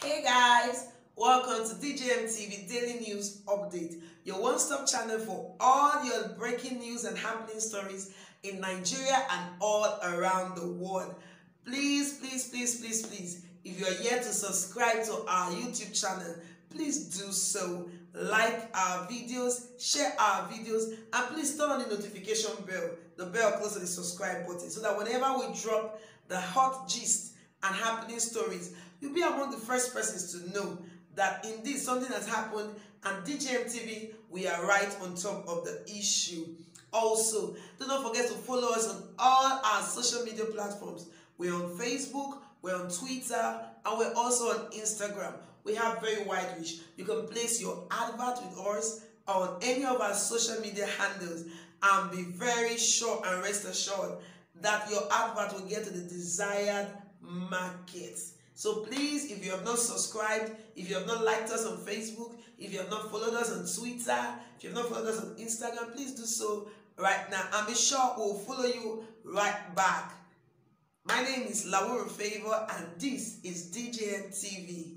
Hey guys, welcome to DJM TV Daily News Update, your one-stop channel for all your breaking news and happening stories in Nigeria and all around the world. Please, if you are yet to subscribe to our YouTube channel, please do so. Like our videos, share our videos, and please turn on the notification bell, the bell close to the subscribe button, so that whenever we drop the hot gist and happening stories, you'll be among the first persons to know that indeed something has happened, and DJM TV, we are right on top of the issue. Also, do not forget to follow us on all our social media platforms. We're on Facebook, we're on Twitter, and we're also on Instagram. We have very wide reach. You can place your advert with us on any of our social media handles and be very sure and rest assured that your advert will get to the desired market. So please, if you have not subscribed, if you have not liked us on Facebook, if you have not followed us on Twitter, if you have not followed us on Instagram, please do so right now, and be sure we'll follow you right back. My name is Lawuru Favor, and this is DJM TV.